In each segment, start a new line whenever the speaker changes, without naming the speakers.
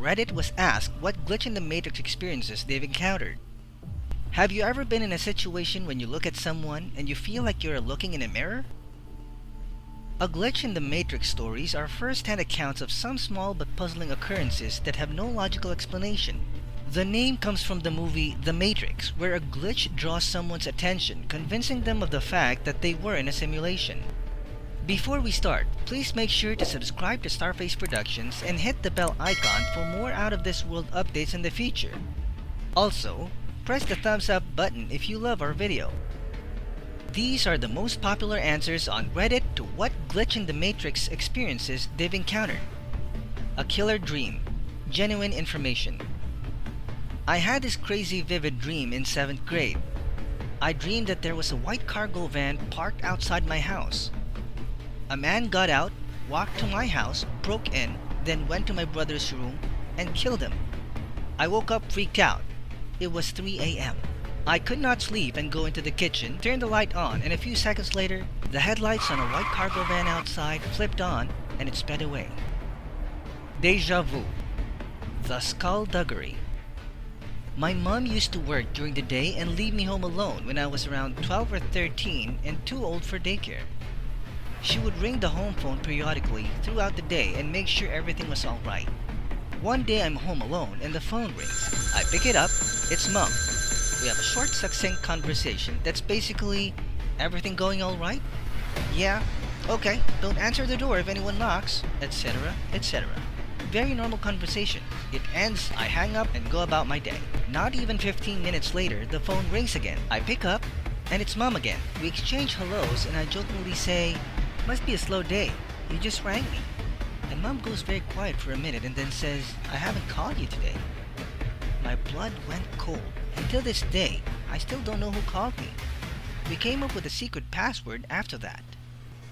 Reddit was asked what glitch in the Matrix experiences they've encountered. Have you ever been in a situation when you look at someone and you feel like you're looking in a mirror? A glitch in the Matrix stories are first-hand accounts of some small but puzzling occurrences that have no logical explanation. The name comes from the movie The Matrix, where a glitch draws someone's attention, convincing them of the fact that they were in a simulation. Before we start, please make sure to subscribe to Starface Productions and hit the bell icon for more out-of-this-world updates in the future. Also, press the thumbs up button if you love our video. These are the most popular answers on Reddit to what glitch in the Matrix experiences they've encountered. A killer dream. Genuine information. I had this crazy vivid dream in 7th grade. I dreamed that there was a white cargo van parked outside my house. A man got out, walked to my house, broke in, then went to my brother's room and killed him. I woke up freaked out. It was 3 a.m. I could not sleep and go into the kitchen, turned the light on, and a few seconds later, the headlights on a white cargo van outside flipped on and it sped away. Deja Vu. The Skullduggery. My mom used to work during the day and leave me home alone when I was around 12 or 13 and too old for daycare. She would ring the home phone periodically throughout the day and make sure everything was alright. One day I'm home alone and the phone rings. I pick it up, it's Mom. We have a short succinct conversation that's basically, everything going alright? Yeah, okay, don't answer the door if anyone knocks, etc, etc. Very normal conversation. It ends, I hang up and go about my day. Not even 15 minutes later, the phone rings again. I pick up, and it's Mom again. We exchange hellos and I jokingly say, "Must be a slow day, you just rang me." And Mom goes very quiet for a minute and then says, "I haven't called you today." My blood went cold, and till this day, I still don't know who called me. We came up with a secret password after that.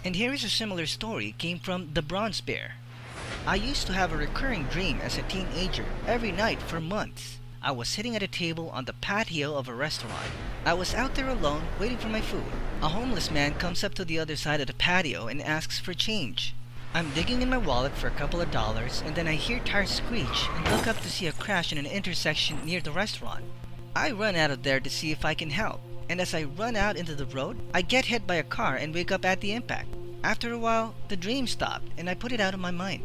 And here is a similar story, came from the Bronze Bear. I used to have a recurring dream as a teenager every night for months. I was sitting at a table on the patio of a restaurant. I was out there alone waiting for my food. A homeless man comes up to the other side of the patio and asks for change. I'm digging in my wallet for a couple of dollars and then I hear tires screech and look up to see a crash in an intersection near the restaurant. I run out of there to see if I can help, and as I run out into the road, I get hit by a car and wake up at the impact. After a while, the dream stopped and I put it out of my mind.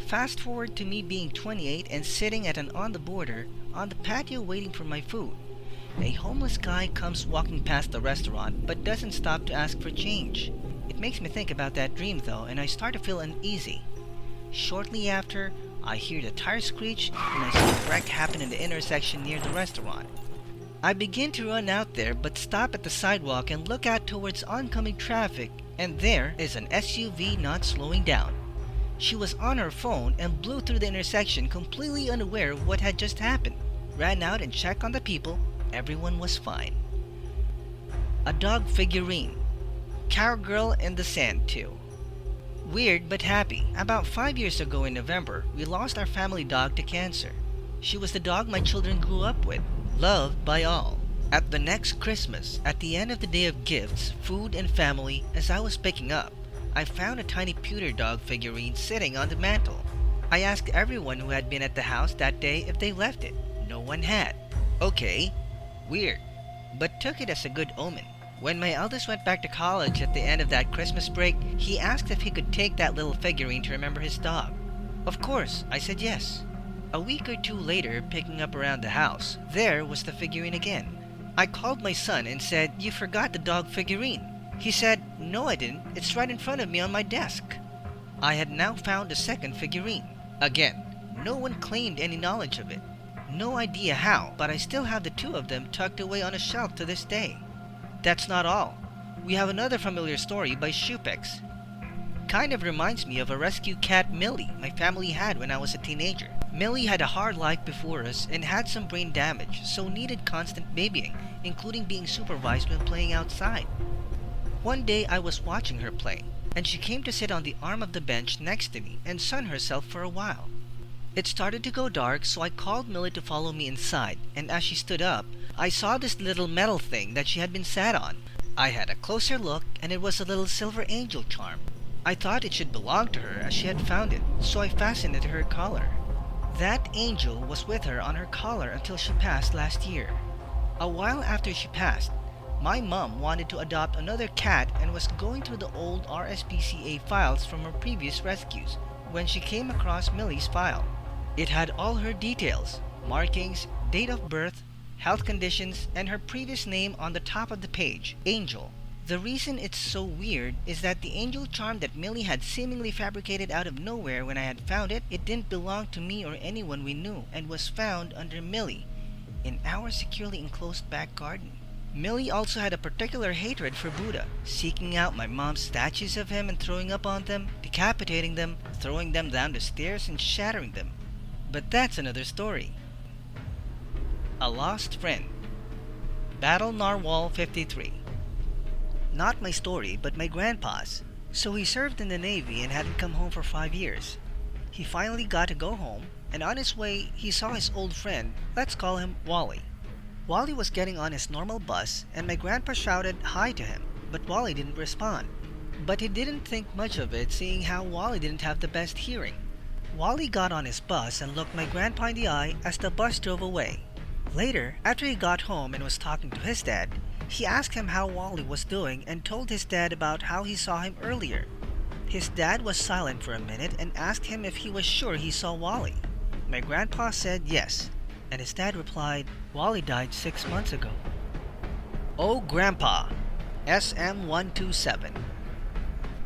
Fast forward to me being 28 and sitting at an on the border on the patio waiting for my food. A homeless guy comes walking past the restaurant but doesn't stop to ask for change. It makes me think about that dream though, and I start to feel uneasy. Shortly after, I hear the tire screech and I see a wreck happen in the intersection near the restaurant. I begin to run out there but stop at the sidewalk and look out towards oncoming traffic, and there is an SUV not slowing down. She was on her phone and blew through the intersection completely unaware of what had just happened. Ran out and checked on the people. Everyone was fine. A dog figurine. Cowgirl in the sand too. Weird but happy. About 5 years ago in November, we lost our family dog to cancer. She was the dog my children grew up with, loved by all. At the next Christmas, at the end of the day of gifts, food and family, as I was picking up, I found a tiny pewter dog figurine sitting on the mantle. I asked everyone who had been at the house that day if they left it. No one had. Okay, weird, but took it as a good omen. When my eldest went back to college at the end of that Christmas break, he asked if he could take that little figurine to remember his dog. Of course, I said yes. A week or two later, picking up around the house, there was the figurine again. I called my son and said, "You forgot the dog figurine." He said, "No, I didn't. It's right in front of me on my desk." I had now found a second figurine. Again, no one claimed any knowledge of it. No idea how, but I still have the two of them tucked away on a shelf to this day. That's not all. We have another familiar story by Shupex. Kind of reminds me of a rescue cat Millie my family had when I was a teenager. Millie had a hard life before us and had some brain damage, so needed constant babying, including being supervised when playing outside. One day I was watching her play, and she came to sit on the arm of the bench next to me and sun herself for a while. It started to go dark, so I called Millie to follow me inside, and as she stood up, I saw this little metal thing that she had been sat on. I had a closer look, and it was a little silver angel charm. I thought it should belong to her as she had found it, so I fastened it to her collar. That angel was with her on her collar until she passed last year. A while after she passed, my mom wanted to adopt another cat and was going through the old RSPCA files from her previous rescues when she came across Millie's file. It had all her details, markings, date of birth, health conditions, and her previous name on the top of the page, Angel. The reason it's so weird is that the angel charm that Millie had seemingly fabricated out of nowhere when I had found it, it didn't belong to me or anyone we knew and was found under Millie in our securely enclosed back garden. Millie also had a particular hatred for Buddha, seeking out my mom's statues of him and throwing up on them, decapitating them, throwing them down the stairs and shattering them. But that's another story. A Lost Friend. Battle Narwhal 53. Not my story, but my grandpa's. So he served in the Navy and hadn't come home for 5 years. He finally got to go home, and on his way, he saw his old friend, let's call him Wally. Wally was getting on his normal bus, and my grandpa shouted hi to him, but Wally didn't respond. But he didn't think much of it, seeing how Wally didn't have the best hearing. Wally got on his bus and looked my grandpa in the eye as the bus drove away. Later, after he got home and was talking to his dad, he asked him how Wally was doing and told his dad about how he saw him earlier. His dad was silent for a minute and asked him if he was sure he saw Wally. My grandpa said yes, and his dad replied, Wally died 6 months ago. Oh Grandpa, SM127.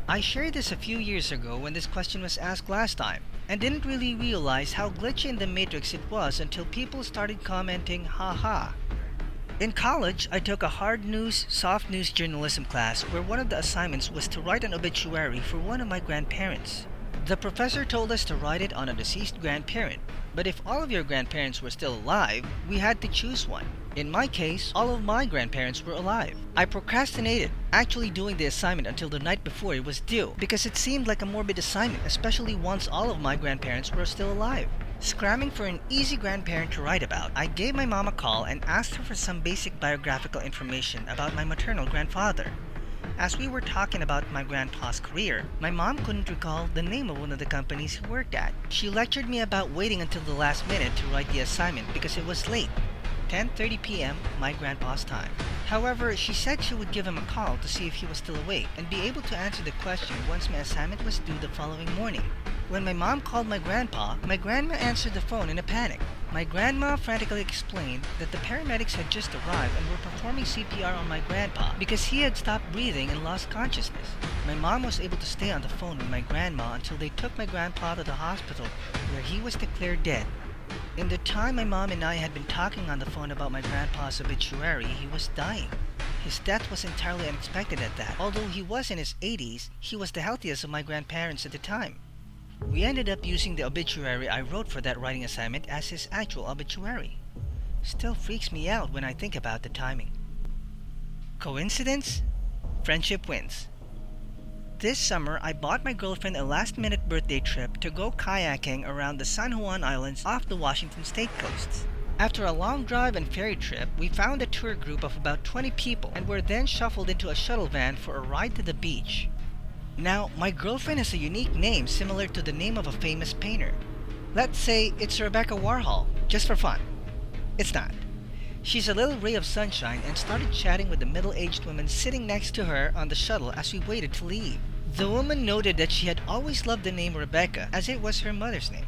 I shared this a few years ago when this question was asked last time, and didn't really realize how glitchy in the matrix it was until people started commenting, haha. In college, I took a hard news, soft news journalism class where one of the assignments was to write an obituary for one of my grandparents. The professor told us to write it on a deceased grandparent, but if all of your grandparents were still alive, we had to choose one. In my case, all of my grandparents were alive. I procrastinated actually doing the assignment until the night before it was due because it seemed like a morbid assignment, especially once all of my grandparents were still alive. Scramming for an easy grandparent to write about, I gave my mom a call and asked her for some basic biographical information about my maternal grandfather. As we were talking about my grandpa's career, my mom couldn't recall the name of one of the companies he worked at. She lectured me about waiting until the last minute to write the assignment because it was late, 10:30 p.m. my grandpa's time. However, she said she would give him a call to see if he was still awake and be able to answer the question once my assignment was due the following morning. When my mom called my grandpa answered the phone in a panic. My grandma frantically explained that the paramedics had just arrived and were performing CPR on my grandpa because he had stopped breathing and lost consciousness. My mom was able to stay on the phone with my grandma until they took my grandpa to the hospital where he was declared dead. In the time my mom and I had been talking on the phone about my grandpa's obituary, he was dying. His death was entirely unexpected at that. Although he was in his 80s, he was the healthiest of my grandparents at the time. We ended up using the obituary I wrote for that writing assignment as his actual obituary. Still freaks me out when I think about the timing. Coincidence? Friendship wins. This summer, I bought my girlfriend a last-minute birthday trip to go kayaking around the San Juan Islands off the Washington state coasts. After a long drive and ferry trip, we found a tour group of about 20 people and were then shuffled into a shuttle van for a ride to the beach. Now, my girlfriend has a unique name similar to the name of a famous painter. Let's say it's Rebecca Warhol, just for fun. It's not. She's a little ray of sunshine and started chatting with the middle-aged woman sitting next to her on the shuttle as we waited to leave. The woman noted that she had always loved the name Rebecca as it was her mother's name.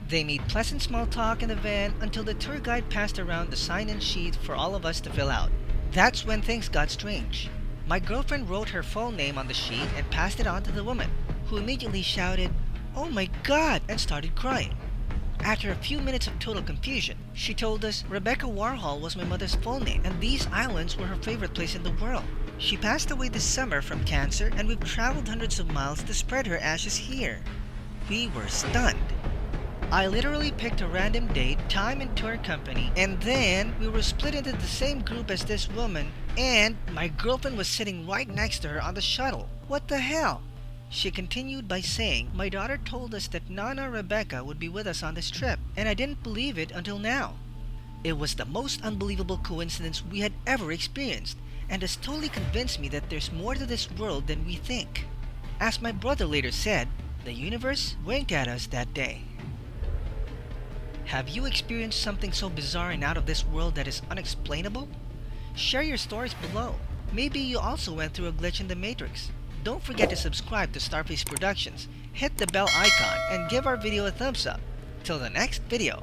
They made pleasant small talk in the van until the tour guide passed around the sign-in sheet for all of us to fill out. That's when things got strange. My girlfriend wrote her full name on the sheet and passed it on to the woman, who immediately shouted, "Oh my God!" and started crying. After a few minutes of total confusion, she told us Rebecca Warhol was my mother's full name and these islands were her favorite place in the world. She passed away this summer from cancer and we've traveled hundreds of miles to spread her ashes here. We were stunned. I literally picked a random date, time, and tour company, and then we were split into the same group as this woman, and my girlfriend was sitting right next to her on the shuttle. What the hell? She continued by saying, my daughter told us that Nana Rebecca would be with us on this trip, and I didn't believe it until now. It was the most unbelievable coincidence we had ever experienced, and has totally convinced me that there's more to this world than we think. As my brother later said, the universe winked at us that day. Have you experienced something so bizarre and out of this world that is unexplainable? Share your stories below. Maybe you also went through a glitch in the Matrix. Don't forget to subscribe to Starface Productions, hit the bell icon, and give our video a thumbs up. Till the next video.